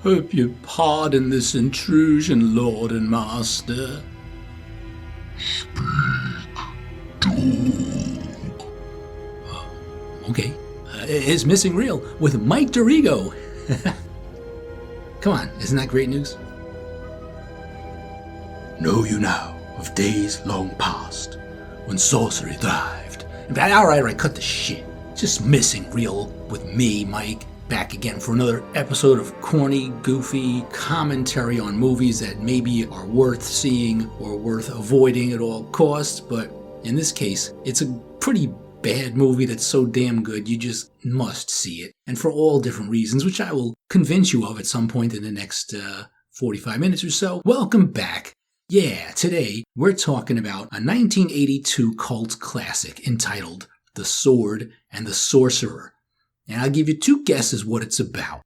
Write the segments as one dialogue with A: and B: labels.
A: Hope you pardon this intrusion, Lord and Master.
B: Speak, dog.
A: Okay. It's Missing Real with Mike Darrigo. Come on, isn't that great news? Know you now of days long past, when sorcery thrived. Alright, cut the shit. Just Missing Real with me, Mike, back again for another episode of corny, goofy commentary on movies that maybe are worth seeing or worth avoiding at all costs, but in this case, it's a pretty bad movie that's so damn good you just must see it, and for all different reasons, which I will convince you of at some point in the next 45 minutes or so. Welcome back. Yeah, today we're talking about a 1982 cult classic entitled The Sword and the Sorcerer, and I'll give you two guesses what it's about.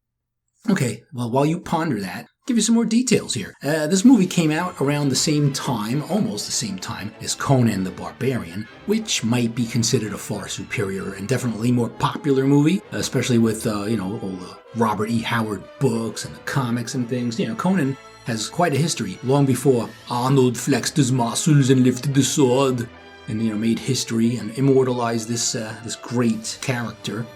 A: Okay, well, while you ponder that, give you some more details here. This movie came out around the same time, almost the same time, as Conan the Barbarian, which might be considered a far superior and definitely more popular movie, especially with, all the Robert E. Howard books and the comics and things. Conan has quite a history, long before Arnold flexed his muscles and lifted the sword, and, made history and immortalized this great character,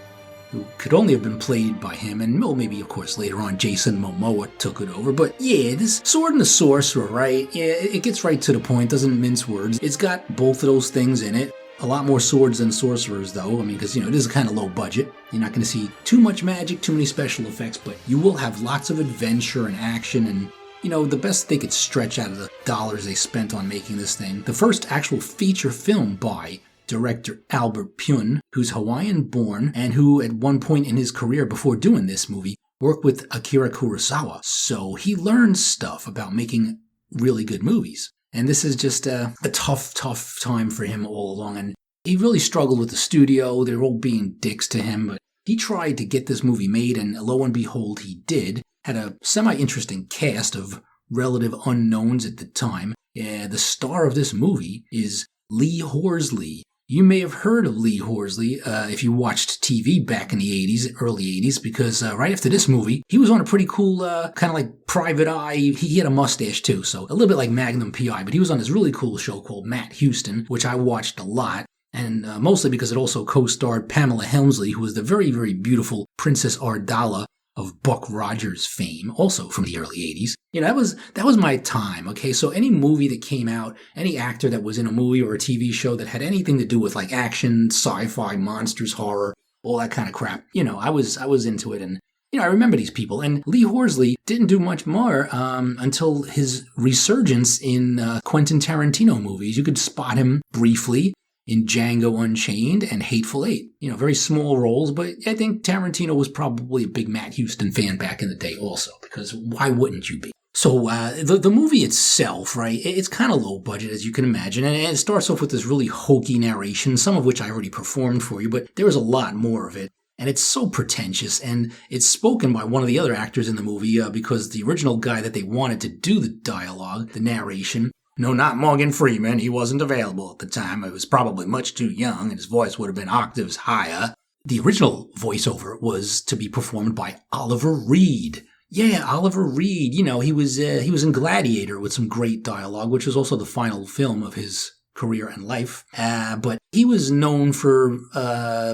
A: who could only have been played by him, and maybe, of course, later on Jason Momoa took it over. But yeah, this Sword and the Sorcerer, right? Yeah, it gets right to the point, doesn't mince words. It's got both of those things in it. A lot more swords than sorcerers, though. Because, it is kind of low budget. You're not going to see too much magic, too many special effects, but you will have lots of adventure and action and, the best they could stretch out of the dollars they spent on making this thing. The first actual feature film by director Albert Pyun, who's Hawaiian-born and who, at one point in his career before doing this movie, worked with Akira Kurosawa. So he learned stuff about making really good movies. And this is just a tough time for him all along. And he really struggled with the studio. They were all being dicks to him. But he tried to get this movie made, and lo and behold, he did. Had a semi-interesting cast of relative unknowns at the time. The star of this movie is Lee Horsley. You may have heard of Lee Horsley if you watched TV back in the 80s, early 80s, because right after this movie, he was on a pretty cool kind of like Private Eye. He had a mustache too, so a little bit like Magnum P.I., but he was on this really cool show called Matt Houston, which I watched a lot, and mostly because it also co-starred Pamela Helmsley, who was the very, very beautiful Princess Ardala of Buck Rogers fame, also from the early 80s. That was my time, okay? So any movie that came out, any actor that was in a movie or a TV show that had anything to do with like action, sci-fi, monsters, horror, all that kind of crap, I was into it, and I remember these people. And Lee Horsley didn't do much more until his resurgence in Quentin Tarantino movies. You could spot him briefly in Django Unchained and Hateful Eight. Very small roles, but I think Tarantino was probably a big Matt Houston fan back in the day also, because why wouldn't you be? So the movie itself, right, it's kind of low budget, as you can imagine, and it starts off with this really hokey narration, some of which I already performed for you, but there was a lot more of it. And it's so pretentious, and it's spoken by one of the other actors in the movie because the original guy that they wanted to do the dialogue, the narration, no, not Morgan Freeman. He wasn't available at the time. He was probably much too young, and his voice would have been octaves higher. The original voiceover was to be performed by Oliver Reed. Yeah, Oliver Reed. He was in Gladiator with some great dialogue, which was also the final film of his career and life. But he was known for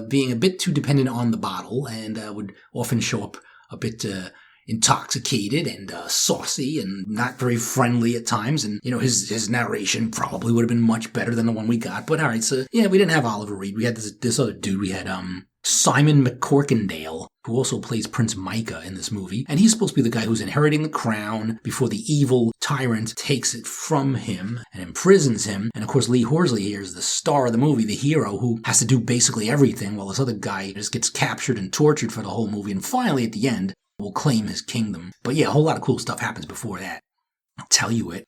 A: being a bit too dependent on the bottle, and would often show up a bit intoxicated and saucy and not very friendly at times, and his narration probably would have been much better than the one we got. But all right, so yeah, we didn't have Oliver Reed. We had this other dude. We had Simon McCorkindale, who also plays Prince Micah in this movie, and he's supposed to be the guy who's inheriting the crown before the evil tyrant takes it from him and imprisons him. And of course, Lee Horsley here is the star of the movie, the hero who has to do basically everything, while this other guy just gets captured and tortured for the whole movie, and finally at the end will claim his kingdom. But yeah, a whole lot of cool stuff happens before that. I'll tell you it.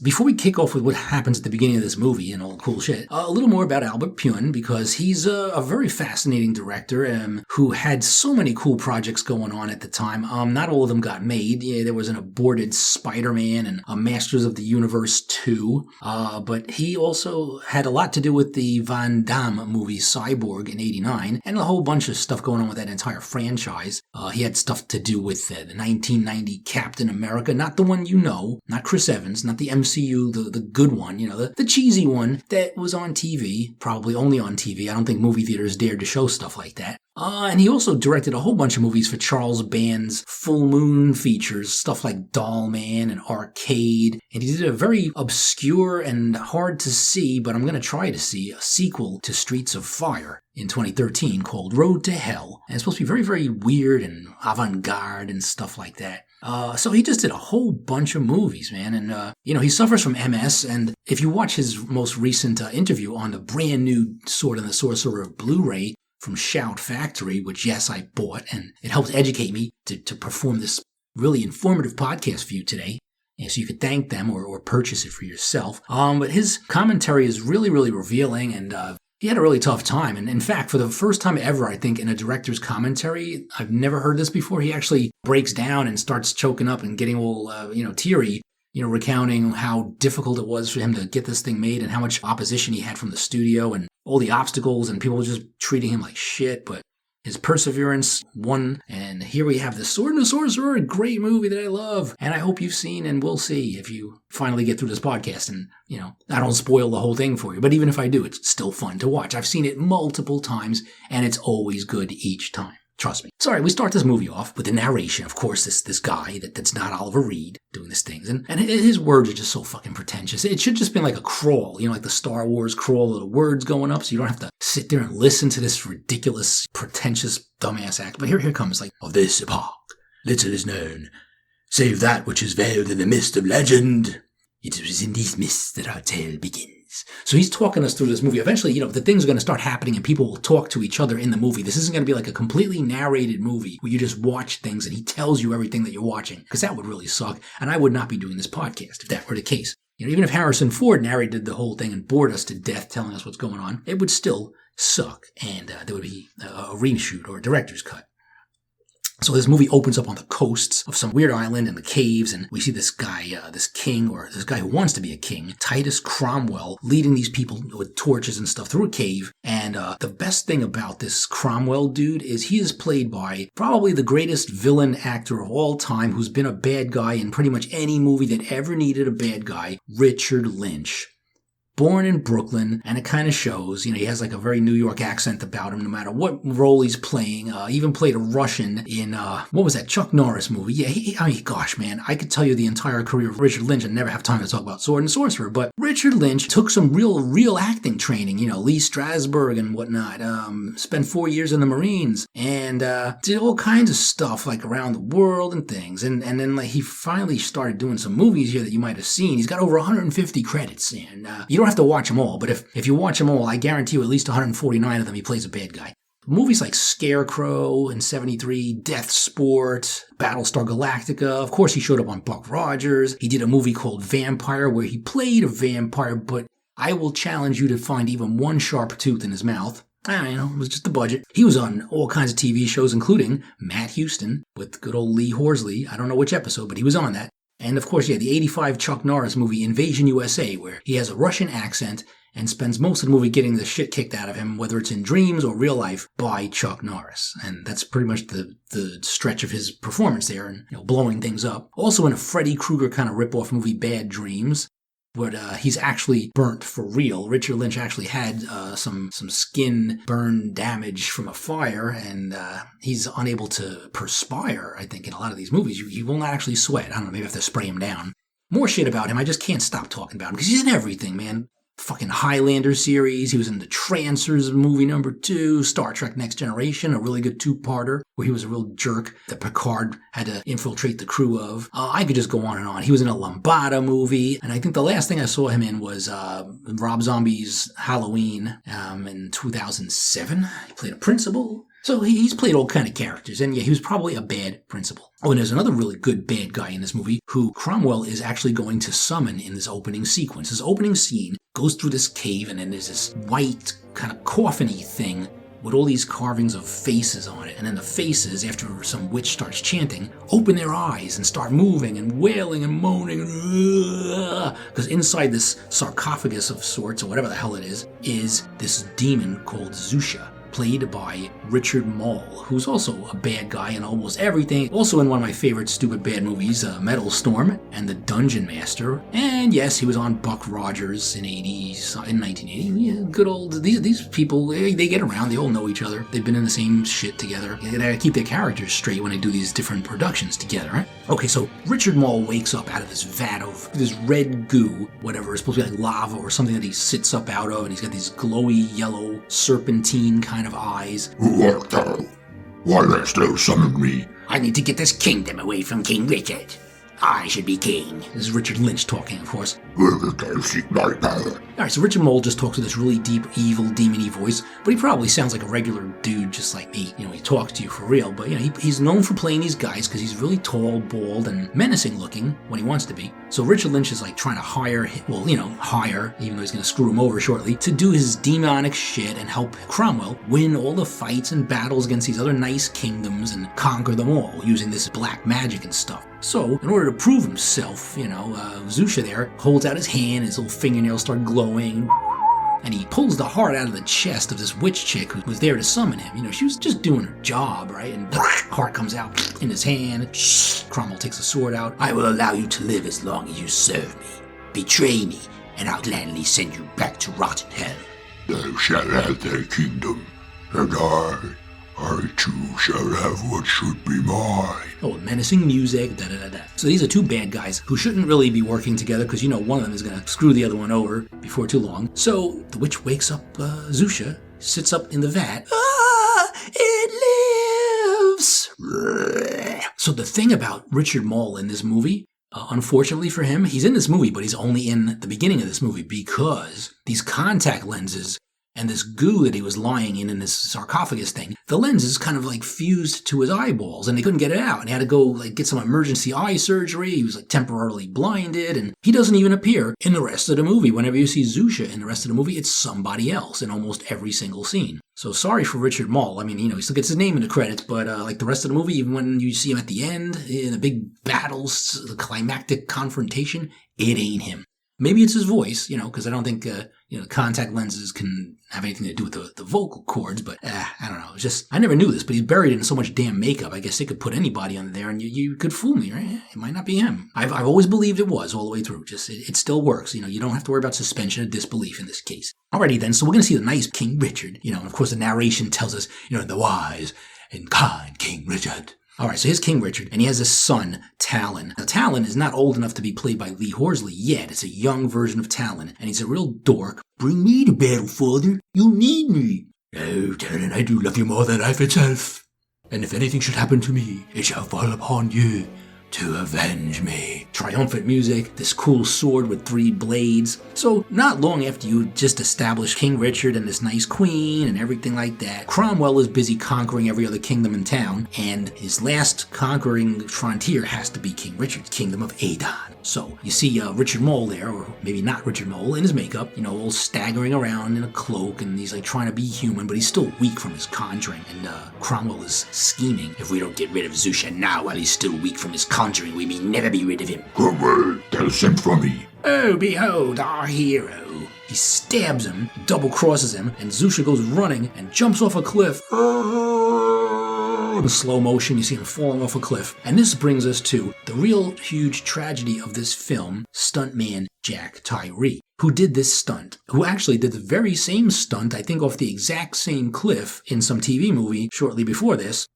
A: Before we kick off with what happens at the beginning of this movie and all the cool shit, a little more about Albert Pyun, because he's a very fascinating director who had so many cool projects going on at the time. Not all of them got made. Yeah, there was an aborted Spider-Man and a Masters of the Universe 2, but he also had a lot to do with the Van Damme movie Cyborg in '89, and a whole bunch of stuff going on with that entire franchise. He had stuff to do with the 1990 Captain America, not the one you know, not Chris Evans, not the MCU, the good one, the cheesy one that was on TV, probably only on TV. I don't think movie theaters dared to show stuff like that. And he also directed a whole bunch of movies for Charles Band's Full Moon features, stuff like Doll Man and Arcade. And he did a very obscure and hard to see, but I'm going to try to see, a sequel to Streets of Fire in 2013 called Road to Hell. And it's supposed to be very, very weird and avant-garde and stuff like that. So he just did a whole bunch of movies, man. And, he suffers from MS. And if you watch his most recent interview on the brand new Sword and the Sorcerer Blu-ray from Shout Factory, which, yes, I bought, and it helped educate me to perform this really informative podcast for you today. And so you could thank them or purchase it for yourself. But his commentary is really, really revealing, and he had a really tough time. And in fact, for the first time ever, I think, in a director's commentary, I've never heard this before, he actually breaks down and starts choking up and getting all, teary, recounting how difficult it was for him to get this thing made and how much opposition he had from the studio and all the obstacles and people just treating him like shit. But his perseverance won, and here we have the Sword and the Sorcerer, a great movie that I love, and I hope you've seen and will see if you finally get through this podcast. And, I don't spoil the whole thing for you, but even if I do, it's still fun to watch. I've seen it multiple times, and it's always good each time. Trust me. Sorry, we start this movie off with the narration. Of course, this guy that's not Oliver Reed doing these things. And his words are just so fucking pretentious. It should just be like a crawl, like the Star Wars crawl of the words going up, so you don't have to sit there and listen to this ridiculous, pretentious, dumbass act. But here comes, of this epoch, little is known, save that which is veiled in the mist of legend. It is in these mists that our tale begins. So he's talking us through this movie. Eventually, the things are going to start happening and people will talk to each other in the movie. This isn't going to be like a completely narrated movie where you just watch things and he tells you everything that you're watching, because that would really suck. And I would not be doing this podcast if that were the case. Even if Harrison Ford narrated the whole thing and bored us to death telling us what's going on, it would still suck. And there would be a reshoot or a director's cut. So this movie opens up on the coasts of some weird island in the caves, and we see this guy, this king, or this guy who wants to be a king, Titus Cromwell, leading these people with torches and stuff through a cave. And the best thing about this Cromwell dude is he is played by probably the greatest villain actor of all time, who's been a bad guy in pretty much any movie that ever needed a bad guy, Richard Lynch. Born in Brooklyn, and it kind of shows, he has like a very New York accent about him no matter what role he's playing. Even played a Russian in, what was that, Chuck Norris movie? Yeah, gosh, man, I could tell you the entire career of Richard Lynch and never have time to talk about Sword and Sorcerer, but Richard Lynch took some real acting training, Lee Strasberg and whatnot, spent 4 years in the Marines, and did all kinds of stuff, like around the world and things, and then he finally started doing some movies here that you might have seen. He's got over 150 credits, and you don't have to watch them all, but if you watch them all, I guarantee you at least 149 of them he plays a bad guy. Movies like Scarecrow in '73, Death Sport, Battlestar Galactica. Of course, he showed up on Buck Rogers. He did a movie called Vampire where he played a vampire, but I will challenge you to find even one sharp tooth in his mouth. It was just the budget. He was on all kinds of TV shows, including Matt Houston with good old Lee Horsley. I don't know which episode, but he was on that. And of course, the '85 Chuck Norris movie Invasion USA, where he has a Russian accent and spends most of the movie getting the shit kicked out of him, whether it's in dreams or real life, by Chuck Norris. And that's pretty much the stretch of his performance there, and blowing things up. Also in a Freddy Krueger kind of rip-off movie, Bad Dreams, where he's actually burnt for real. Richard Lynch actually had some skin burn damage from a fire, and he's unable to perspire, I think, in a lot of these movies. He will not actually sweat. I don't know, maybe I have to spray him down. More shit about him. I just can't stop talking about him, because he's in everything, man. Fucking Highlander series. He was in the Trancers movie #2, Star Trek Next Generation, a really good two-parter where he was a real jerk that Picard had to infiltrate the crew of. I could just go on and on. He was in a Lambada movie, and I think the last thing I saw him in was Rob Zombie's Halloween in 2007. He played a principal. So he's played all kind of characters, and yeah, he was probably a bad principal. Oh, and there's another really good bad guy in this movie who Cromwell is actually going to summon in this opening sequence. This opening scene goes through this cave, and then there's this white kind of coffin-y thing with all these carvings of faces on it. And then the faces, after some witch starts chanting, open their eyes and start moving and wailing and moaning. Because inside this sarcophagus of sorts, or whatever the hell it is this demon called Zusha, played by Richard Moll, who's also a bad guy in almost everything. Also in one of my favorite stupid bad movies, Metal Storm and the Dungeon Master. And yes, he was on Buck Rogers in 1980. Yeah, good old, these people, they get around, they all know each other. They've been in the same shit together. They gotta keep their characters straight when they do these different productions together, right? Okay, so Richard Moll wakes up out of this vat of this red goo, whatever, it's supposed to be like lava or something that he sits up out of, and he's got these glowy yellow serpentine kind of eyes.
C: Who art thou? Why hast thou summoned me?
B: I need to get this kingdom away from King Richard. I should be king.
A: This is Richard Lynch talking, of course.
C: Where wilt thou seek my power?
A: Alright, so Richard Moll just talks with this really deep, evil, demon-y voice, but he probably sounds like a regular dude just like me. You know, he talks to you for real, but you know, he's known for playing these guys because he's really tall, bald, and menacing looking when he wants to be. So Richard Lynch is like trying to hire, even though he's going to screw him over shortly, to do his demonic shit and help Cromwell win all the fights and battles against these other nice kingdoms and conquer them all using this black magic and stuff. So, in order to prove himself, Zusha there holds out his hand, his little fingernails start glowing, and he pulls the heart out of the chest of this witch chick who was there to summon him. You know, she was just doing her job, right? And heart comes out in his hand. Cromwell takes the sword out.
B: I will allow you to live as long as you serve me. Betray me, and I'll gladly send you back to rotten hell.
C: Thou shalt have thy kingdom, and I too shall have what should be mine.
A: Oh, menacing music, da-da-da-da. So these are two bad guys who shouldn't really be working together because one of them is going to screw the other one over before too long. So the witch wakes up Zusha, sits up in the vat. It lives! So the thing about Richard Moll in this movie, unfortunately for him, he's in this movie, but he's only in the beginning of this movie because these contact lenses and this goo that he was lying in this sarcophagus thing, the lenses kind of like fused to his eyeballs and they couldn't get it out. And he had to go like get some emergency eye surgery. He was like temporarily blinded and he doesn't even appear in the rest of the movie. Whenever you see Zusha in the rest of the movie, it's somebody else in almost every single scene. So sorry for Richard Moll. I mean, he still gets his name in the credits, but like the rest of the movie, even when you see him at the end, in the big battles, the climactic confrontation, it ain't him. Maybe it's his voice, because I don't think, contact lenses can have anything to do with the vocal cords, but I don't know. It's just, I never knew this, but he's buried in so much damn makeup. I guess they could put anybody under there and you could fool me, right? It might not be him. I've always believed it was all the way through. Just, it still works. You don't have to worry about suspension of disbelief in this case. Alrighty then, so we're going to see the nice King Richard, and of course the narration tells us, the wise and kind King Richard. Alright, so here's King Richard, and he has a son, Talon. Now, Talon is not old enough to be played by Lee Horsley yet. It's a young version of Talon, and he's a real dork. Bring me to battle, father. You need me. Oh, Talon, I do love you more than life itself. And if anything should happen to me, it shall fall upon you to avenge me. Triumphant music, this cool sword with 3 blades. So, not long after you just established King Richard and this nice queen and everything like that, Cromwell is busy conquering every other kingdom in town, and his last conquering frontier has to be King Richard's kingdom of Adon. So, you see Richard Moll there, or maybe not Richard Moll, in his makeup, all staggering around in a cloak, and he's like trying to be human, but he's still weak from his conjuring, and Cromwell is scheming.
B: If we don't get rid of Zusha now while he's still weak from his conjuring, we may never be rid of him.
C: Cromwell, thou sent for me.
B: Oh, behold our hero.
A: He stabs him, double crosses him, and Zusha goes running and jumps off a cliff. In slow motion, you see him falling off a cliff. And this brings us to the real huge tragedy of this film, stuntman Jack Tyree, who did this stunt, who actually did the very same stunt, I think off the exact same cliff in some TV movie shortly before this.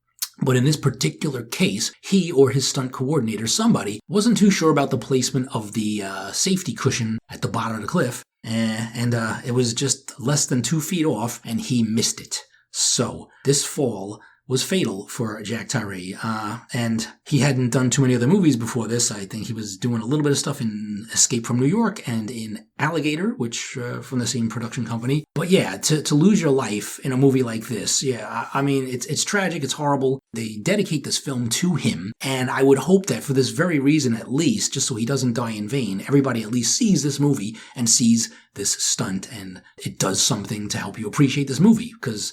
A: But in this particular case, he or his stunt coordinator, somebody, wasn't too sure about the placement of the safety cushion at the bottom of the cliff. And it was just less than 2 feet off, and he missed it. So, this fall was fatal for Jack Tyree. And he hadn't done too many other movies before this. I think he was doing a little bit of stuff in Escape from New York and in Alligator, which from the same production company. But yeah, to lose your life in a movie like this, yeah, I mean, it's tragic, it's horrible. They dedicate this film to him, and I would hope that for this very reason at least, just so he doesn't die in vain, everybody at least sees this movie and sees this stunt, and it does something to help you appreciate this movie, because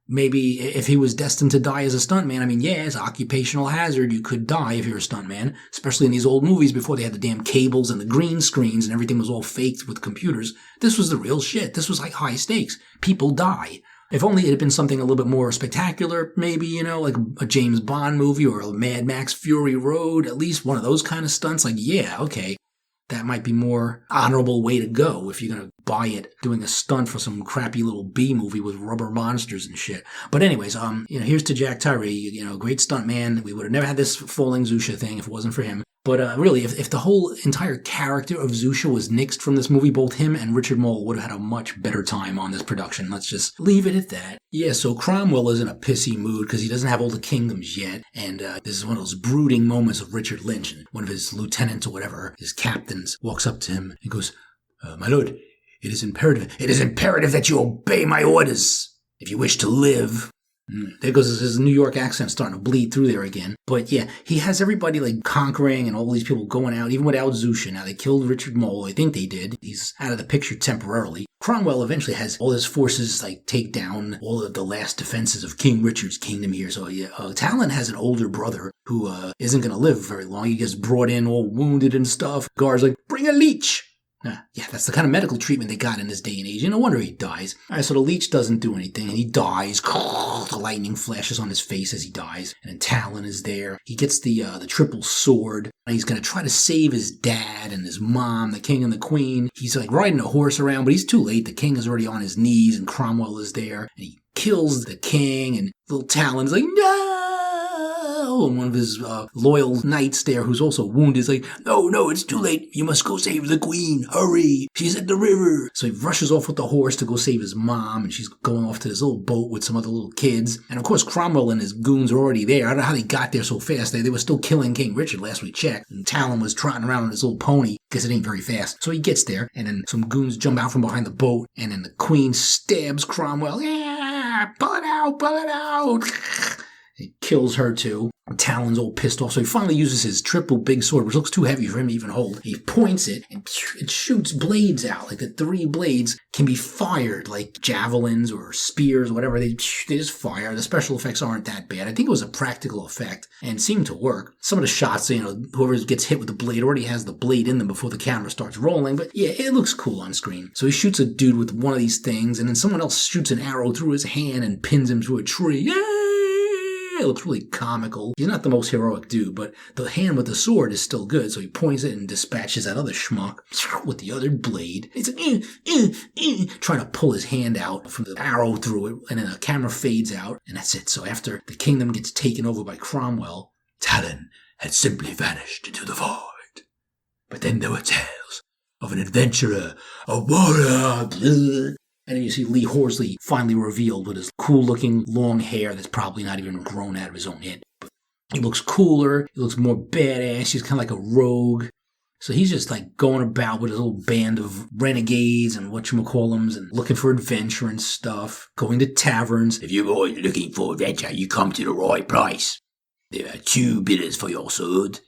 A: maybe if he was destined to die as a stuntman, I mean, yeah, it's occupational hazard. You could die if you're a stuntman, especially in these old movies before they had the damn cables and the green screens and everything was all faked with computers. This was the real shit. This was like high stakes. People die. If only it had been something a little bit more spectacular, maybe, like a James Bond movie or a Mad Max Fury Road, at least one of those kind of stunts. Like, yeah, okay. That might be more honorable way to go if you're going to buy it doing a stunt for some crappy little B movie with rubber monsters and shit. But anyways, here's to Jack Tyree, great stunt man. We would have never had this falling Zusha thing if it wasn't for him. But really, if the whole entire character of Zusha was nixed from this movie, both him and Richard Moll would have had a much better time on this production. Let's just leave it at that. Yeah, so Cromwell is in a pissy mood because he doesn't have all the kingdoms yet. And this is one of those brooding moments of Richard Lynch. And one of his lieutenants or whatever, his captains, walks up to him and goes, "My lord, it is imperative that you obey my orders if you wish to live." There goes his New York accent starting to bleed through there again. But yeah, he has everybody like conquering and all these people going out, even without Zusha. Now, they killed Richard Moll. I think they did. He's out of the picture temporarily. Cromwell eventually has all his forces like take down all of the last defenses of King Richard's kingdom here. So yeah, Talon has an older brother who isn't going to live very long. He gets brought in all wounded and stuff. Guards like, "Bring a leech." Yeah, that's the kind of medical treatment they got in this day and age. No wonder he dies. All right, so the leech doesn't do anything, and he dies. The lightning flashes on his face as he dies. And then Talon is there. He gets the triple sword, and he's going to try to save his dad and his mom, the king and the queen. He's like riding a horse around, but he's too late. The king is already on his knees, and Cromwell is there. And he kills the king, and little Talon's like, "No!" And one of his loyal knights there, who's also wounded, is like, no, it's too late. You must go save the queen. Hurry. She's at the river." So he rushes off with the horse to go save his mom, and she's going off to this little boat with some other little kids. And of course, Cromwell and his goons are already there. I don't know how they got there so fast. They were still killing King Richard last we checked. And Talon was trotting around on his little pony because it ain't very fast. So he gets there, and then some goons jump out from behind the boat, and then the queen stabs Cromwell. "Yeah, pull it out." He kills her too. Talon's all pissed off, so he finally uses his triple big sword, which looks too heavy for him to even hold. He points it, and it shoots blades out. Like the 3 blades can be fired, like javelins or spears or whatever. They just fire. The special effects aren't that bad. I think it was a practical effect and seemed to work. Some of the shots, whoever gets hit with the blade already has the blade in them before the camera starts rolling. But yeah, it looks cool on screen. So he shoots a dude with one of these things, and then someone else shoots an arrow through his hand and pins him through a tree. Yeah! It looks really comical. He's not the most heroic dude, but the hand with the sword is still good, so he points it and dispatches that other schmuck with the other blade. He's like, trying to pull his hand out from the arrow through it, and then the camera fades out, and that's it. So after the kingdom gets taken over by Cromwell,
B: Talon had simply vanished into the void. But then there were tales of an adventurer, a warrior,
A: and then you see Lee Horsley finally revealed with his cool-looking long hair that's probably not even grown out of his own head. But he looks cooler. He looks more badass. He's kind of like a rogue. So he's just like going about with his little band of renegades and whatchamacallums and looking for adventure and stuff, going to taverns.
B: If you're always looking for adventure, you come to the right place. There are 2 bidders for your sword.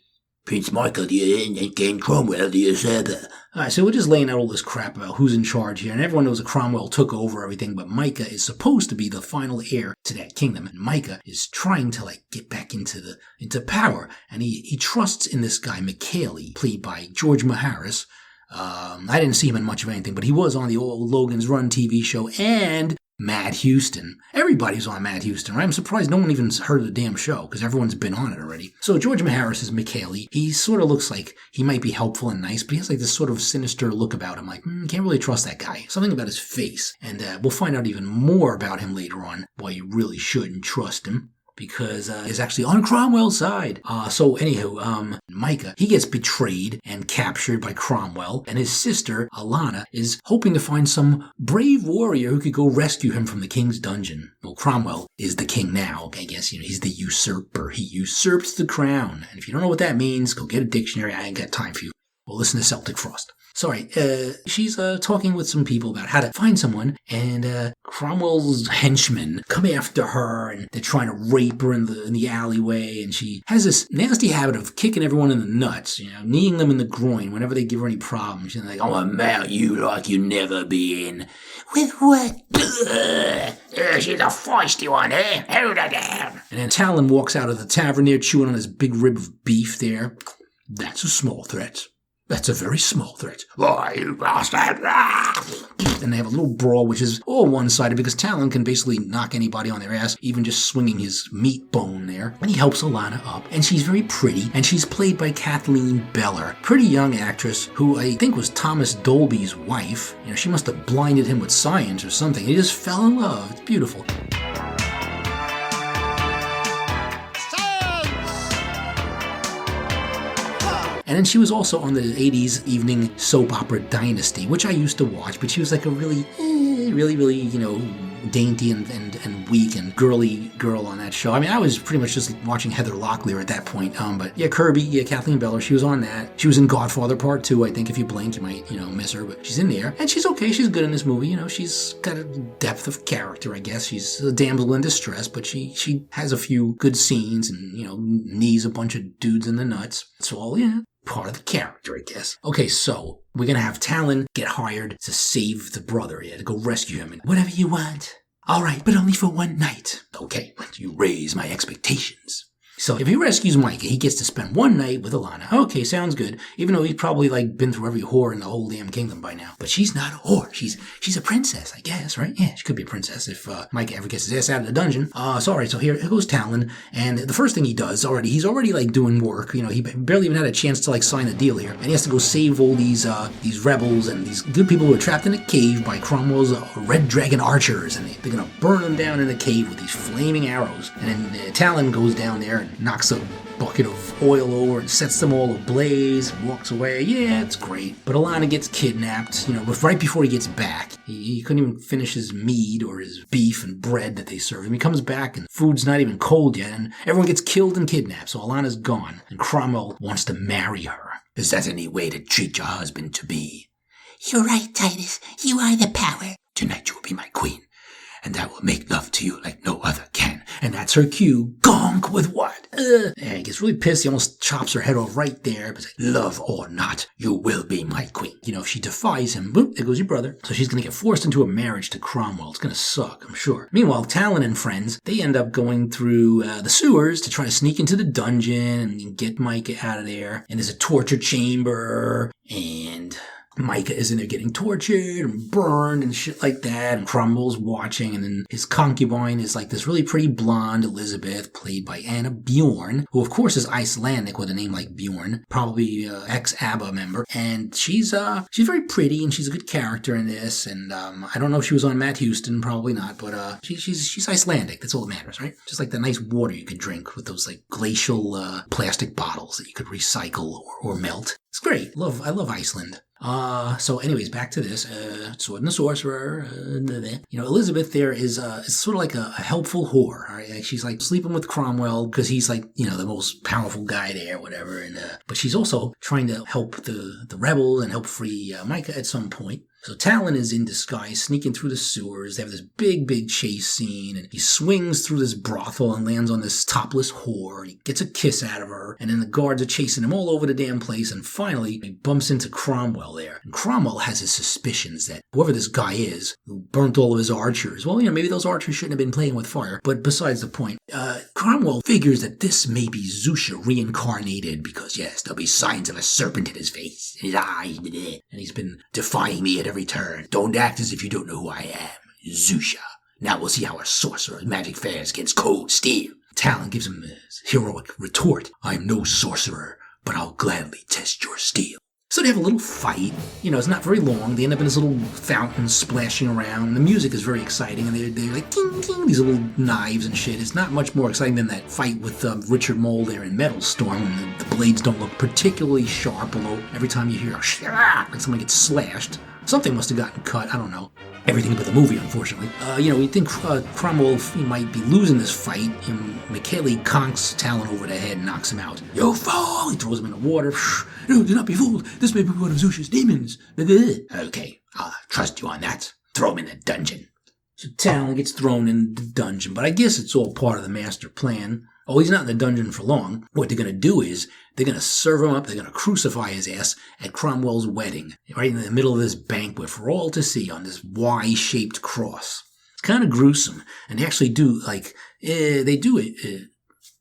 B: Prince Michael the end and King Cromwell the usurper.
A: Alright, so we're just laying out all this crap about who's in charge here, and everyone knows that Cromwell took over everything, but Micah is supposed to be the final heir to that kingdom, and Micah is trying to get back into power, and he trusts in this guy McKaylee, played by George Maharis. I didn't see him in much of anything, but he was on the old Logan's Run TV show, and Matt Houston. Everybody's on Matt Houston, right? I'm surprised no one even heard of the damn show, because everyone's been on it already. So George Maharis is McKaylee. He sort of looks like he might be helpful and nice, but he has this sort of sinister look about him. Can't really trust that guy. Something about his face. And we'll find out even more about him later on, why you really shouldn't trust him. because is actually on Cromwell's side. So anywho, Micah, he gets betrayed and captured by Cromwell, and his sister, Alana, is hoping to find some brave warrior who could go rescue him from the king's dungeon. Well, Cromwell is the king now, I guess. He's the usurper. He usurps the crown. And if you don't know what that means, go get a dictionary. I ain't got time for you. Well, listen to Celtic Frost. Sorry, she's talking with some people about how to find someone, and Cromwell's henchmen come after her, and they're trying to rape her in the alleyway, and she has this nasty habit of kicking everyone in the nuts, kneeing them in the groin whenever they give her any problems. She's like,
B: I'll mount you like you never been.
D: With what?
B: She's a feisty one, eh? Hold her down.
A: And then Talon walks out of the tavern there, chewing on his big rib of beef there. That's a small threat. That's a very small threat.
B: Why, you bastard!
A: And they have a little brawl, which is all one-sided because Talon can basically knock anybody on their ass, even just swinging his meat bone there. And he helps Alana up. And she's very pretty, and she's played by Kathleen Beller, pretty young actress who I think was Thomas Dolby's wife. She must have blinded him with science or something. He just fell in love. It's beautiful. And then she was also on the 80s evening soap opera Dynasty, which I used to watch, but she was like a really, dainty and weak and girly girl on that show. I mean, I was pretty much just watching Heather Locklear at that point. But yeah, Kathleen Beller, she was on that. She was in Godfather Part 2, I think. If you blink, you might, miss her, but she's in there. And she's okay. She's good in this movie. She's got a depth of character, I guess. She's a damsel in distress, but she has a few good scenes and, knees a bunch of dudes in the nuts. It's all, part of the character, I guess. Okay, so we're going to have Talon get hired to save the brother, to go rescue him. And
D: whatever you want. All right, but only for one night.
B: Okay, but you raise my expectations.
A: So if he rescues Micah, he gets to spend one night with Alana. Okay, sounds good. Even though he's probably been through every whore in the whole damn kingdom by now.
D: But she's not a whore. She's a princess, I guess, right?
A: Yeah, she could be a princess if Micah ever gets his ass out of the dungeon. So here goes Talon. And the first thing he does he's already doing work. He barely even had a chance to sign a deal here. And he has to go save all these rebels and these good people who are trapped in a cave by Cromwell's red dragon archers. And they're going to burn them down in the cave with these flaming arrows. And then Talon goes down there and knocks a bucket of oil over and sets them all ablaze and walks away. Yeah, it's great. But Alana gets kidnapped, right before he gets back. He couldn't even finish his mead or his beef and bread that they serve him. He comes back and food's not even cold yet, and everyone gets killed and kidnapped, so Alana's gone. And Cromwell wants to marry her.
B: Is that any way to treat your husband to be?
D: You're right, Titus. You are the power.
B: Tonight you will be my queen, and I will make love to you like no other can.
A: And that's her cue. Gonk with what? And he gets really pissed. He almost chops her head off right there. But
B: love or not, you will be my queen.
A: If she defies him, boop, there goes your brother. So she's going to get forced into a marriage to Cromwell. It's going to suck, I'm sure. Meanwhile, Talon and friends, they end up going through the sewers to try to sneak into the dungeon and get Micah out of there. And there's a torture chamber, and Micah is in there getting tortured and burned and shit like that, and Cromwell's watching, and then his concubine is this really pretty blonde Elizabeth, played by Anna Bjorn, who of course is Icelandic with a name like Bjorn, probably ex-ABBA member, and she's very pretty, and she's a good character in this, and I don't know if she was on Matt Houston, probably not, but she's Icelandic, that's all that matters, right? Just like the nice water you could drink with those glacial plastic bottles that you could recycle or melt. It's great. I love Iceland. So anyways, back to this, Sword and the Sorcerer, Elizabeth there is sort of like a helpful whore, all right? She's sleeping with Cromwell because he's the most powerful guy there, whatever, and, but she's also trying to help the rebels and help free, Micah at some point. So Talon is in disguise, sneaking through the sewers. They have this big chase scene, and he swings through this brothel and lands on this topless whore, and he gets a kiss out of her, and then the guards are chasing him all over the damn place, and finally he bumps into Cromwell there. And Cromwell has his suspicions that whoever this guy is, who burnt all of his archers, well, maybe those archers shouldn't have been playing with fire, but besides the point, Cromwell figures that this may be Zusha reincarnated, because yes, there'll be signs of a serpent in his face, in his eyes, and he's been defying me at every turn. Don't act as if you don't know who I am. Zusha. Now we'll see how a sorcerer's magic fares against cold steel. Talon gives him his heroic retort. I'm no sorcerer, but I'll gladly test your steel. So they have a little fight. It's not very long. They end up in this little fountain splashing around. The music is very exciting, and they're like, ting, ting, these little knives and shit. It's not much more exciting than that fight with Richard Moll there in Metal Storm, and the blades don't look particularly sharp, although every time you hear like someone gets slashed, something must have gotten cut. I don't know. Everything but the movie, unfortunately. You think Cromwell might be losing this fight, and Michele conks Talon over the head and knocks him out. You fool! He throws him in the water. No, do not be fooled. This may be one of Zeus's demons.
B: Okay, I'll trust you on that. Throw him in the dungeon.
A: So Talon gets thrown in the dungeon, but I guess it's all part of the master plan. Oh, he's not in the dungeon for long. What they're going to do is they're going to serve him up. They're going to crucify his ass at Cromwell's wedding, right in the middle of this banquet for all to see on this Y-shaped cross. It's kind of gruesome, and they actually do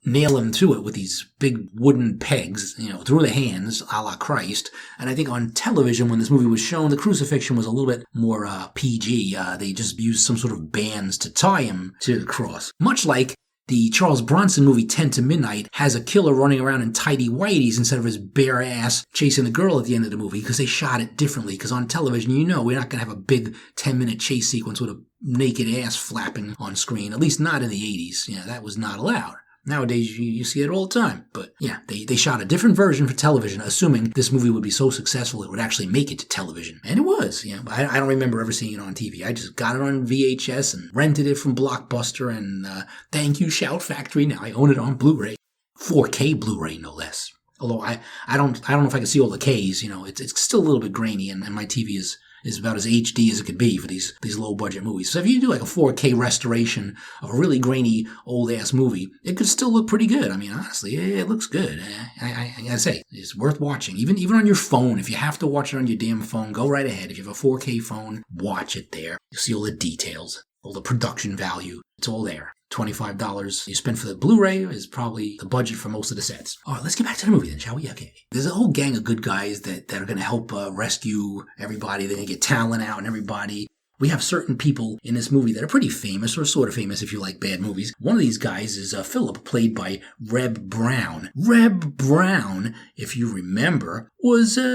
A: nail him to it with these big wooden pegs, through the hands, a la Christ. And I think on television, when this movie was shown, the crucifixion was a little bit more PG. They just used some sort of bands to tie him to the cross, much like the Charles Bronson movie 10 to Midnight has a killer running around in tighty whities instead of his bare ass chasing the girl at the end of the movie, because they shot it differently. Because on television, we're not going to have a big 10-minute chase sequence with a naked ass flapping on screen, at least not in the 80s. That was not allowed. Nowadays, you see it all the time. But yeah, they shot a different version for television, assuming this movie would be so successful it would actually make it to television. And it was. I don't remember ever seeing it on TV. I just got it on VHS and rented it from Blockbuster, and thank you, Shout Factory. Now I own it on Blu-ray. 4K Blu-ray, no less. Although I don't know if I can see all the Ks. It's still a little bit grainy, and my TV is about as HD as it could be for these low budget movies. So if you do like a 4K restoration of a really grainy old ass movie, it could still look pretty good. I mean, honestly, it looks good. I gotta say, it's worth watching. Even on your phone, if you have to watch it on your damn phone, go right ahead. If you have a 4K phone, watch it there. You'll see all the details, all the production value. It's all there. $25 you spend for the Blu-ray is probably the budget for most of the sets. All right, let's get back to the movie then, shall we? Okay. There's a whole gang of good guys that are going to help rescue everybody. They're going to get Talon out and everybody. We have certain people in this movie that are pretty famous, or sort of famous if you like bad movies. One of these guys is Philip, played by Reb Brown. Reb Brown, if you remember, was in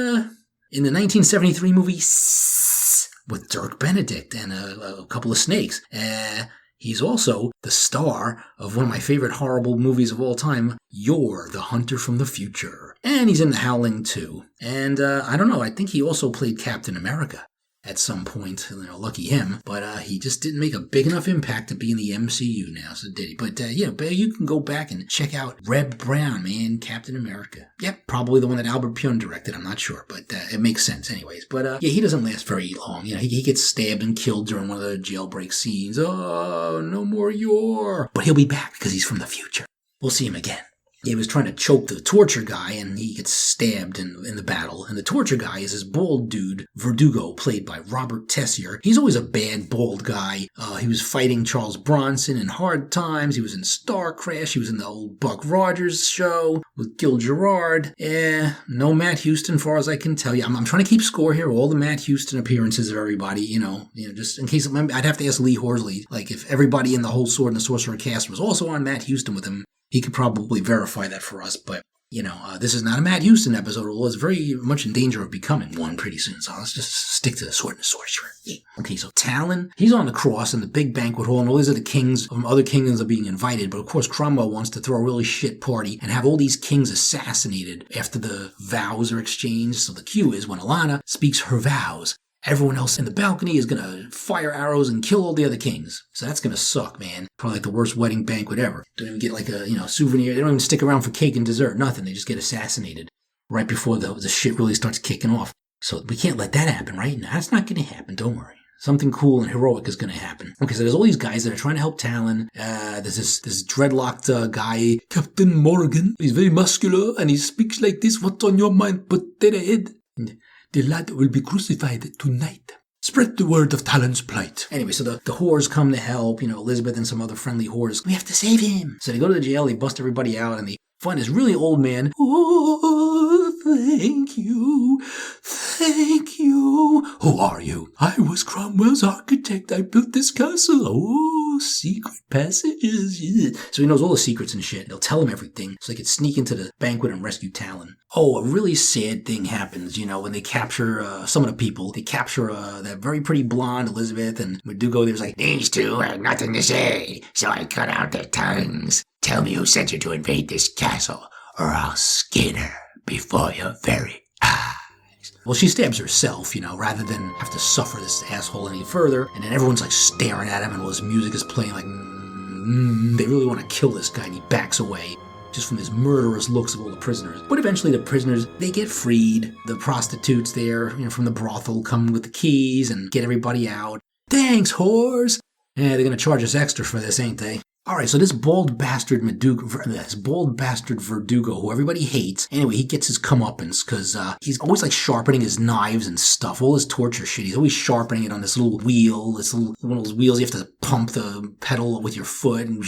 A: the 1973 movie with Dirk Benedict and a couple of snakes. He's also the star of one of my favorite horrible movies of all time, You're the Hunter from the Future. And he's in The Howling 2. And I don't know, I think he also played Captain America at some point. Lucky him. But he just didn't make a big enough impact to be in the MCU now, so did he? But you can go back and check out Reb Brown, man, Captain America. Yep, probably the one that Albert Pyun directed, I'm not sure, but it makes sense anyways. But he doesn't last very long. He gets stabbed and killed during one of the jailbreak scenes. Oh, no more Yor. But he'll be back because he's from the future. We'll see him again. He was trying to choke the torture guy, and he gets stabbed in the battle. And the torture guy is this bald dude, Verdugo, played by Robert Tessier. He's always a bad, bald guy. He was fighting Charles Bronson in Hard Times. He was in Star Crash. He was in the old Buck Rogers show with Gil Gerard. No Matt Houston, far as I can tell you. I'm trying to keep score here, all the Matt Houston appearances of everybody, just in case. I'd have to ask Lee Horsley, like if everybody in the whole Sword and the Sorcerer cast was also on Matt Houston with him. He could probably verify that for us, but, this is not a Matt Houston episode, although it's very much in danger of becoming one pretty soon, so let's just stick to the Sword and the Sorcerer. Yeah. Okay, so Talon, he's on the cross in the big banquet hall, and all these other kings from other kingdoms are being invited, but of course Cromwell wants to throw a really shit party and have all these kings assassinated after the vows are exchanged, so the cue is when Alana speaks her vows. Everyone else in the balcony is going to fire arrows and kill all the other kings. So that's going to suck, man. Probably like the worst wedding banquet ever. Don't even get like a, souvenir. They don't even stick around for cake and dessert. Nothing. They just get assassinated right before the shit really starts kicking off. So we can't let that happen, right? No, that's not going to happen. Don't worry. Something cool and heroic is going to happen. Okay, so there's all these guys that are trying to help Talon. There's this dreadlocked guy, Captain Morgan. He's very muscular and he speaks like this. What's on your mind? Put that ahead. The lad will be crucified tonight. Spread the word of Talon's plight. Anyway, so the whores come to help, Elizabeth and some other friendly whores. We have to save him. So they go to the jail, they bust everybody out, and they find this really old man. Oh, thank you. Thank you. Who are you? I was Cromwell's architect. I built this castle. Oh, secret passages. Yeah. So he knows all the secrets and shit. They'll tell him everything so they could sneak into the banquet and rescue Talon. Oh, a really sad thing happens, when they capture some of the people. They capture that very pretty blonde Elizabeth, and Verdugo there's like,
B: These two have nothing to say, so I cut out their tongues. Tell me who sent you to invade this castle, or I'll skin her before your very eyes.
A: Well, she stabs herself, rather than have to suffer this asshole any further. And then everyone's like staring at him, and all his music is playing like, they really want to kill this guy, and he backs away just from his murderous looks of all the prisoners. But eventually the prisoners, they get freed. The prostitutes there, from the brothel come with the keys and get everybody out. Thanks, whores! Yeah, they're going to charge us extra for this, ain't they? Alright, so this bald bastard Verdugo, who everybody hates, anyway, he gets his comeuppance, because he's always like sharpening his knives and stuff, all his torture shit. He's always sharpening it on this little wheel, one of those wheels you have to pump the pedal with your foot and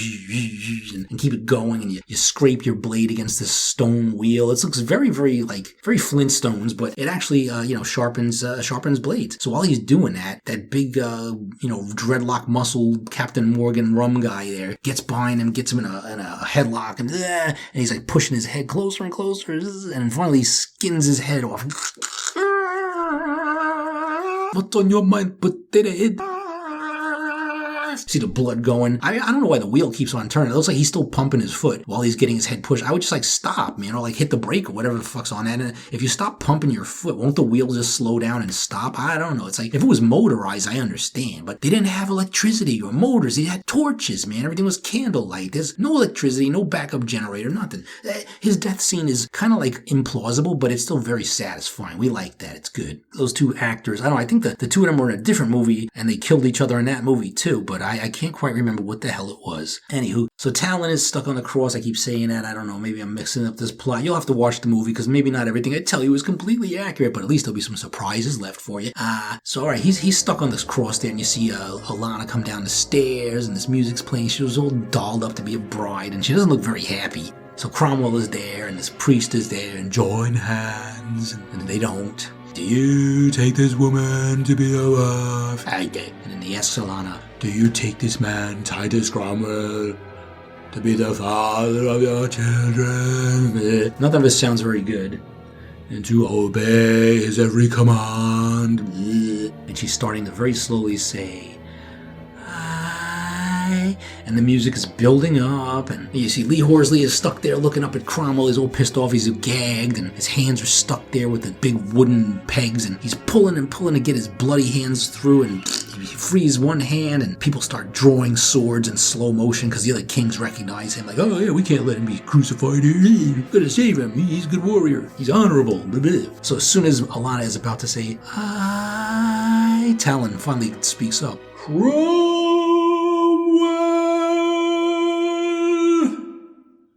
A: keep it going, and you scrape your blade against this stone wheel. It looks very, very, very Flintstones, but it actually, sharpens blades. So while he's doing that big, dreadlock muscle Captain Morgan rum guy there gets behind him, gets him in a headlock, and he's like pushing his head closer and closer, and finally he skins his head off. What's on your mind? Put it in. See the blood going. I don't know why the wheel keeps on turning. It looks like he's still pumping his foot while he's getting his head pushed. I would just stop, hit the brake or whatever the fuck's on that. And if you stop pumping your foot, won't the wheel just slow down and stop? I don't know. It's like, if it was motorized, I understand. But they didn't have electricity or motors. They had torches, man. Everything was candlelight. There's no electricity, no backup generator, nothing. His death scene is kind of implausible, but it's still very satisfying. We like that. It's good. Those two actors, I don't know. I think the two of them were in a different movie and they killed each other in that movie too, but I can't quite remember what the hell it was. Anywho, so Talon is stuck on the cross. I keep saying that. I don't know. Maybe I'm mixing up this plot. You'll have to watch the movie because maybe not everything I tell you is completely accurate, but at least there'll be some surprises left for you. So all right, he's stuck on this cross there, and you see Alana come down the stairs, and this music's playing. She was all dolled up to be a bride, and she doesn't look very happy. So Cromwell is there, and this priest is there, and join hands, and they don't. Do you take this woman to be your wife? I did. And then he asks Alana, do you take this man, Titus Cromwell, to be the father of your children? None of this sounds very good. And to obey his every command. And she's starting to very slowly say, and the music is building up, and you see Lee Horsley is stuck there looking up at Cromwell. He's all pissed off, he's gagged, and his hands are stuck there with the big wooden pegs, and he's pulling and pulling to get his bloody hands through, and he frees one hand, and people start drawing swords in slow motion because the other kings recognize him, like, oh yeah, we can't let him be crucified here. We're gonna save him. He's a good warrior. He's honorable. So as soon as Alana is about to say, Talon finally speaks up.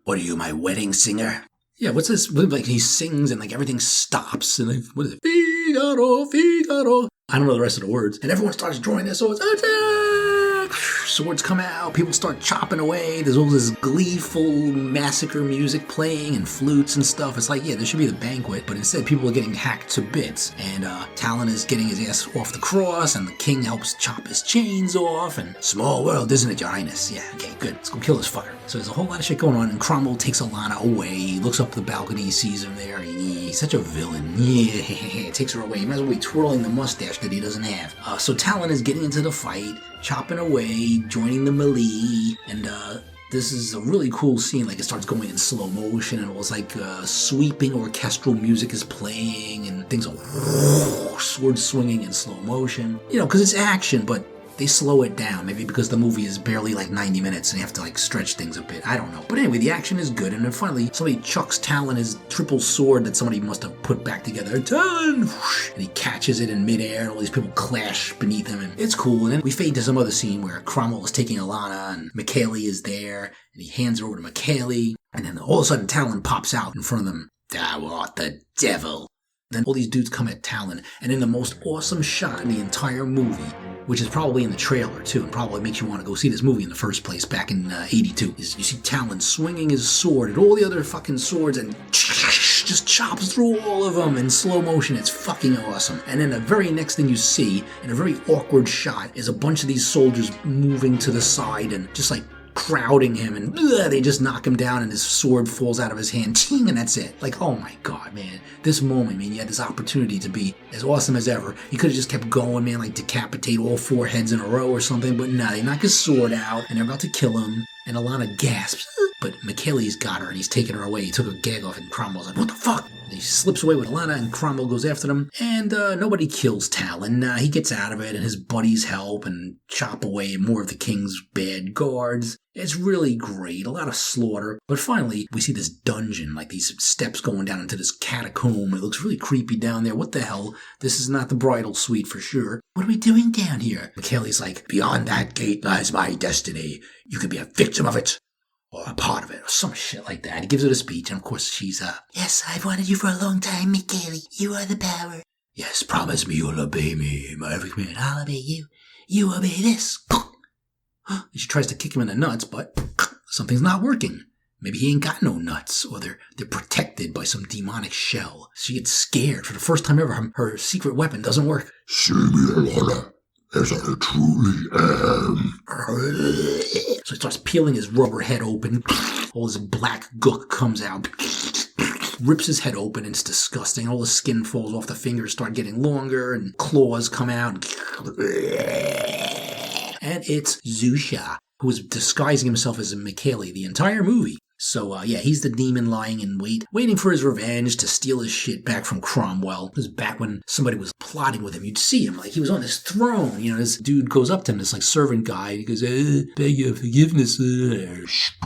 A: What are you, my wedding singer? Yeah, what's this? He sings and everything stops. And what is it? Figaro, Figaro. I don't know the rest of the words. And everyone starts drawing their swords. Attack! Swords come out. People start chopping away. There's all this gleeful massacre music playing and flutes and stuff. It's like, yeah, this should be the banquet. But instead, people are getting hacked to bits. And Talon is getting his ass off the cross. And the king helps chop his chains off. And small world, isn't it, your highness? Yeah, okay, good. Let's go kill this fucker. So there's a whole lot of shit going on. And Cromwell takes Alana away. He looks up the balcony. He sees her there. He's such a villain. Yeah, takes her away. He might as well be twirling the mustache that he doesn't have. So Talon is getting into the fight, chopping away, joining the melee, and this is a really cool scene. It starts going in slow motion, and it was sweeping orchestral music is playing, and things are sword swinging in slow motion. Because it's action, but they slow it down. Maybe because the movie is barely 90 minutes and you have to stretch things a bit. I don't know. But anyway, the action is good. And then finally, somebody chucks Talon his triple sword that somebody must have put back together. Talon! And he catches it in midair, and all these people clash beneath him. And it's cool. And then we fade to some other scene where Cromwell is taking Alana, and McKaylee is there, and he hands her over to McKaylee. And then all of a sudden, Talon pops out in front of them. Thou art the devil. Then all these dudes come at Talon, and in the most awesome shot in the entire movie, which is probably in the trailer too, and probably makes you want to go see this movie in the first place back in '82, is you see Talon swinging his sword at all the other fucking swords, and just chops through all of them in slow motion. It's fucking awesome. And then the very next thing you see, in a very awkward shot, is a bunch of these soldiers moving to the side and just like crowding him, and they just knock him down and his sword falls out of his hand, ting, and that's it. Like, oh my god, man, this moment, man, you had this opportunity to be as awesome as ever. You could have just kept going, man, like decapitate all 4 heads in a row or something, but no, they knock his sword out and they're about to kill him, and Alana gasps, but Michaeli's got her and he's taking her away. He took her gag off and Cromwell's like, what the fuck? And he slips away with Alana and Cromwell goes after them, and nobody kills Talon. He gets out of it and his buddies help and chop away more of the king's bad guards. It's really great, a lot of slaughter. But finally, we see this dungeon, like these steps going down into this catacomb. It looks really creepy down there. What the hell? This is not the bridal suite for sure. What are we doing down here? Michaeli's like, beyond that gate lies my destiny. You could be a victim of it, or a part of it, or some shit like that. He gives her a speech, and of course she's,
D: Yes, I've wanted you for a long time, Michaeli. You are the power.
A: yes, promise me you'll obey me, my every command.
D: I'll obey you. You obey this.
A: She tries to kick him in the nuts, but something's not working. Maybe he ain't got no nuts, or they're protected by some demonic shell. She gets scared. For the first time ever, her secret weapon doesn't work.
C: See me, Alana, as I truly am.
A: So he starts peeling his rubber head open. All his black gook comes out. Rips his head open, and it's disgusting. All the skin falls off, the fingers start getting longer, and claws come out. And it's Zusha, who is disguising himself as a Michaeli the entire movie. So, he's the demon lying in wait, waiting for his revenge to steal his shit back from Cromwell. This was back when somebody was plotting with him. You'd see him, like he was on this throne. You know, this dude goes up to him, this like servant guy, and he goes, beg your forgiveness.
C: Speak,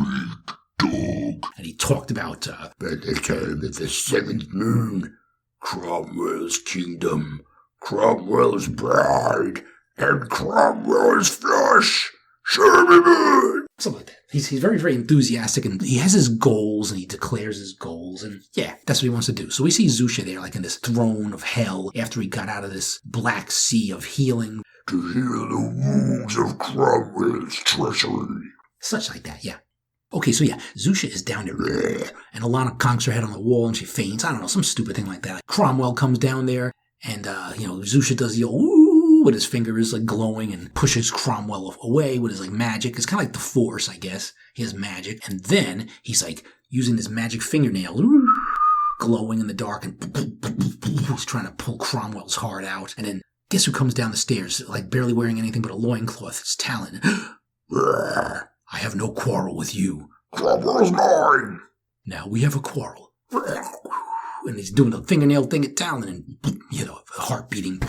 C: dog.
A: And he talked about,
C: At the time of the 7th moon, Cromwell's kingdom, Cromwell's bride, and Cromwell's flesh. Show me good.
A: Something like that. He's very, very enthusiastic, and he has his goals, and he declares his goals, and yeah, that's what he wants to do. So we see Zusha there, like in this throne of hell, after he got out of this black sea of healing.
C: To heal the wounds of Cromwell's treachery.
A: Such like that, yeah. Okay, so yeah, Zusha is down there, and Alana conks her head on the wall, and she faints. I don't know, some stupid thing like that. Cromwell comes down there, and, Zusha does the old, with his fingers like glowing, and pushes Cromwell away with his like magic. It's kind of like the Force, I guess. He has magic, and then he's like using his magic fingernails, glowing in the dark, and he's trying to pull Cromwell's heart out. And then guess who comes down the stairs, like barely wearing anything but a loincloth? It's Talon. I have no quarrel with you.
C: Cromwell's mine.
A: Now we have a quarrel. And he's doing the fingernail thing at Talon, and the heart beating.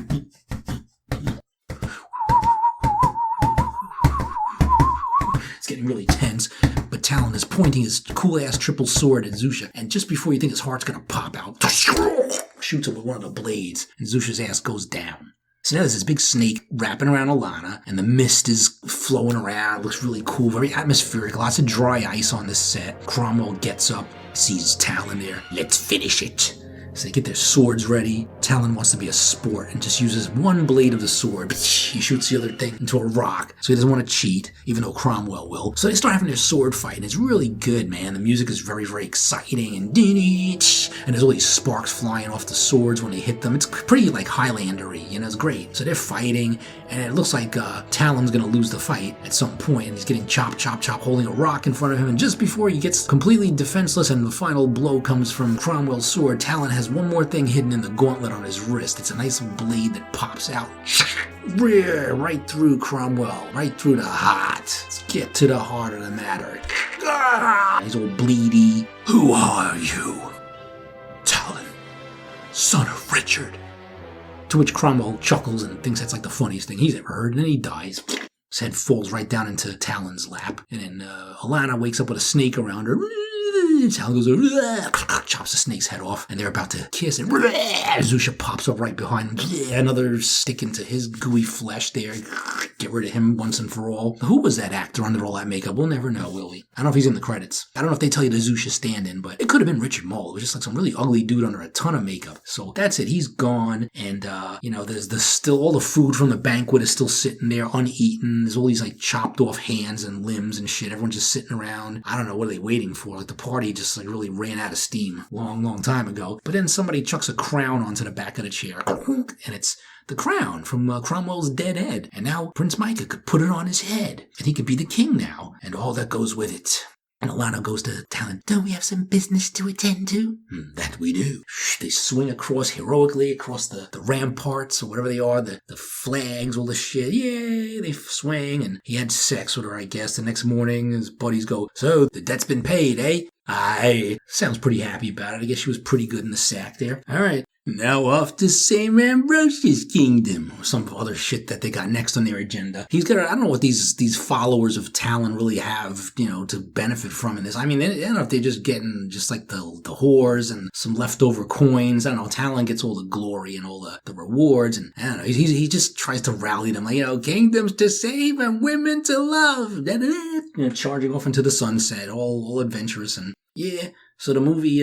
A: It's getting really tense, but Talon is pointing his cool-ass triple sword at Zusha, and just before you think his heart's gonna pop out, shoots him with one of the blades, and Zusha's ass goes down. So now there's this big snake wrapping around Alana, and the mist is flowing around. It looks really cool, very atmospheric, lots of dry ice on the set. Cromwell gets up, sees Talon there. Let's finish it. So they get their swords ready. Talon wants to be a sport and just uses one blade of the sword. He shoots the other thing into a rock. So he doesn't want to cheat, even though Cromwell will. So they start having their sword fight, and it's really good, man. The music is very, very exciting, and there's all these sparks flying off the swords when they hit them. It's pretty like Highlander-y, it's great. So they're fighting, and it looks like Talon's gonna lose the fight at some point, and he's getting chop, holding a rock in front of him, and just before he gets completely defenseless and the final blow comes from Cromwell's sword, Talon has one more thing hidden in the gauntlet on his wrist. It's a nice blade that pops out right through Cromwell, right through the heart. Let's get to the heart of the matter. He's all bleedy.
C: Who are you?
A: Talon, son of Richard. To which Cromwell chuckles and thinks that's like the funniest thing he's ever heard, and then he dies. His head falls right down into Talon's lap, and then Alana wakes up with a snake around her. Talon goes, chops the snake's head off, and they're about to kiss, and Zusha pops up right behind him. Another stick into his gooey flesh there. Get rid of him once and for all. Who was that actor under all that makeup? We'll never know, will we? I don't know if he's in the credits. I don't know if they tell you the Zusha stand-in, but it could have been Richard Moll. It was just like some really ugly dude under a ton of makeup. So that's it. He's gone, and there's still all the food from the banquet is still sitting there uneaten. There's all these like chopped off hands and limbs and shit. Everyone's just sitting around. I don't know, what are they waiting for? Like the party just like really ran out of steam long time ago. But then somebody chucks a crown onto the back of the chair, and it's the crown from Cromwell's dead head. And now Prince Micah could put it on his head, and he could be the king now, and all that goes with it. And Alana goes to Talon.
D: Don't we have some business to attend to?
A: That we do. They swing across heroically across the ramparts or whatever they are, the flags, all the shit. Yay, they swing, and he had sex with her, I guess. The next morning, his buddies go, so the debt's been paid, eh? Aye. Sounds pretty happy about it. I guess she was pretty good in the sack there. All right. Now off to St. Ambrosius' kingdom, or some other shit that they got next on their agenda. He's got, I don't know what these followers of Talon really have, to benefit from in this. I mean, I don't know if they're just getting just like the whores and some leftover coins. I don't know. Talon gets all the glory and all the rewards, and I don't know. He just tries to rally them, like, kingdoms to save and women to love. Charging off into the sunset, all adventurous, and yeah. So the movie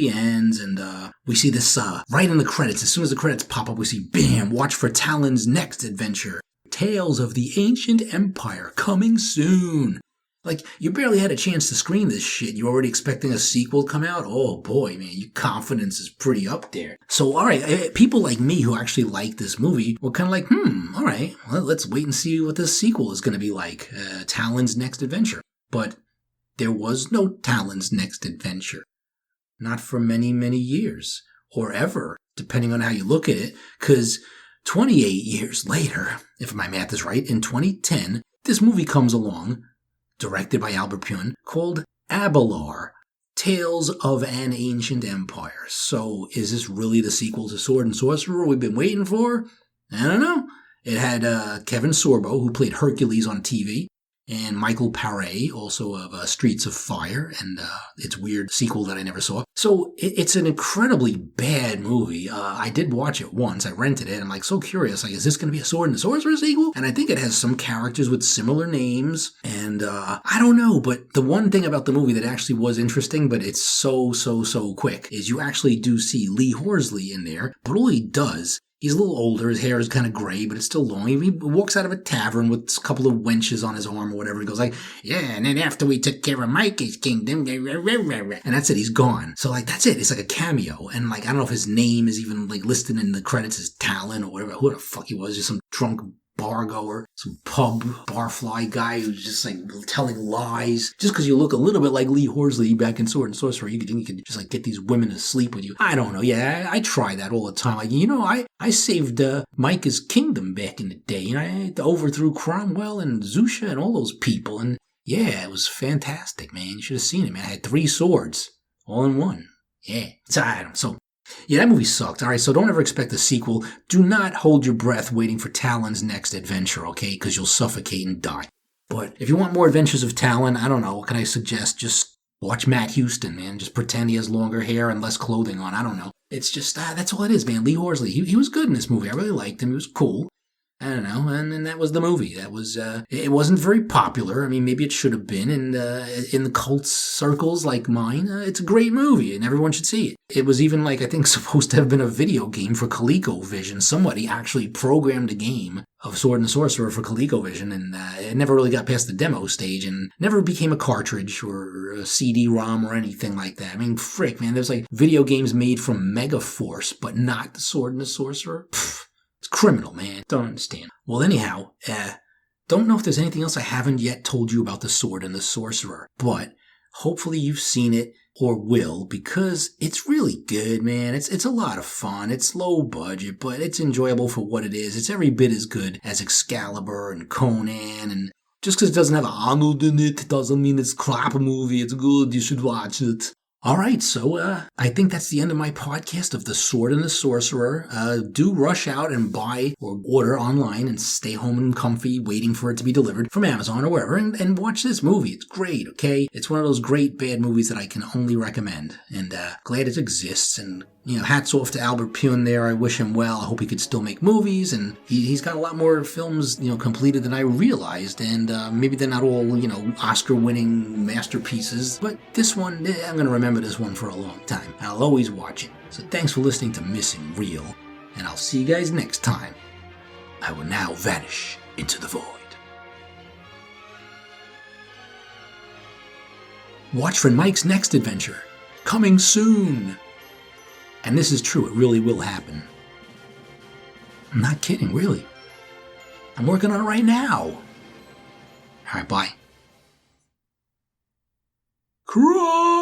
A: ends, and we see this right in the credits. As soon as the credits pop up, we see, bam, watch for Talon's next adventure. Tales of the Ancient Empire coming soon. Like, you barely had a chance to screen this shit. You're already expecting a sequel to come out? Oh boy, man, your confidence is pretty up there. So, alright, people like me who actually like this movie were kind of like, alright, well, let's wait and see what this sequel is going to be like. Talon's next adventure. But there was no Talon's next adventure. Not for many, many years, or ever, depending on how you look at it, because 28 years later, if my math is right, in 2010, this movie comes along, directed by Albert Pyun, called Abelard, Tales of an Ancient Empire. So, is this really the sequel to Sword and Sorcerer we've been waiting for? I don't know. It had Kevin Sorbo, who played Hercules on TV, and Michael Paré, also of Streets of Fire, and its weird sequel that I never saw. So it's an incredibly bad movie. I did watch it once. I rented it. I'm like so curious. Like, is this going to be a Sword and the Sorcerer sequel? And I think it has some characters with similar names. And I don't know. But the one thing about the movie that actually was interesting, but it's so quick, is you actually do see Lee Horsley in there. But all he does, he's a little older, his hair is kind of gray, but it's still long. He walks out of a tavern with a couple of wenches on his arm or whatever. He goes like, yeah, and then after we took care of Micah's kingdom, and that's it, he's gone. So like, that's it, it's like a cameo. And like, I don't know if his name is even like listed in the credits as Talon or whatever, who the fuck he was, just some drunk bar goer, some pub barfly guy who's just like telling lies. Just because you look a little bit like Lee Horsley back in Sword and Sorcerer, you could just like get these women to sleep with you. I don't know. Yeah, I try that all the time. Like, I saved Micah's kingdom back in the day. I overthrew Cromwell and Zusha and all those people. And yeah, it was fantastic, man. You should have seen it, man. I had 3 swords all in one. Yeah. So yeah, that movie sucked. All right, so don't ever expect a sequel. Do not hold your breath waiting for Talon's next adventure, okay? Because you'll suffocate and die. But if you want more adventures of Talon, I don't know, what can I suggest? Just watch Matt Houston, man. Just pretend he has longer hair and less clothing on. I don't know. It's just, that's all it is, man. Lee Horsley, he was good in this movie. I really liked him. He was cool. I don't know, and that was the movie. That was, it wasn't very popular. I mean, maybe it should have been in the cult circles like mine. It's a great movie, and everyone should see it. It was even, like, I think supposed to have been a video game for ColecoVision. Somebody actually programmed a game of Sword and the Sorcerer for ColecoVision, and it never really got past the demo stage, and never became a cartridge or a CD-ROM or anything like that. I mean, frick, man, there's, like, video games made from Megaforce, but not the Sword and the Sorcerer? Pfft. It's criminal, man. Don't understand. Well, anyhow, don't know if there's anything else I haven't yet told you about the Sword and the Sorcerer, but hopefully you've seen it or will, because it's really good, man. It's a lot of fun. It's low budget, but it's enjoyable for what it is. It's every bit as good as Excalibur and Conan, and just because it doesn't have Arnold in it doesn't mean it's a crap movie. It's good. You should watch it. All right, so I think that's the end of my podcast of The Sword and the Sorcerer. Do rush out and buy or order online and stay home and comfy waiting for it to be delivered from Amazon or wherever and watch this movie. It's great, okay? It's one of those great bad movies that I can only recommend, and glad it exists. And, hats off to Albert Pyun there. I wish him well. I hope he could still make movies, and he's got a lot more films, completed than I realized, and maybe they're not all, Oscar-winning masterpieces, but this one, I'm going to remember this one for a long time. I'll always watch it. So thanks for listening to Missing Real, and I'll see you guys next time. I will now vanish into the void. Watch for Mike's next adventure. Coming soon. And this is true, it really will happen. I'm not kidding, really. I'm working on it right now. All right, bye. Crow!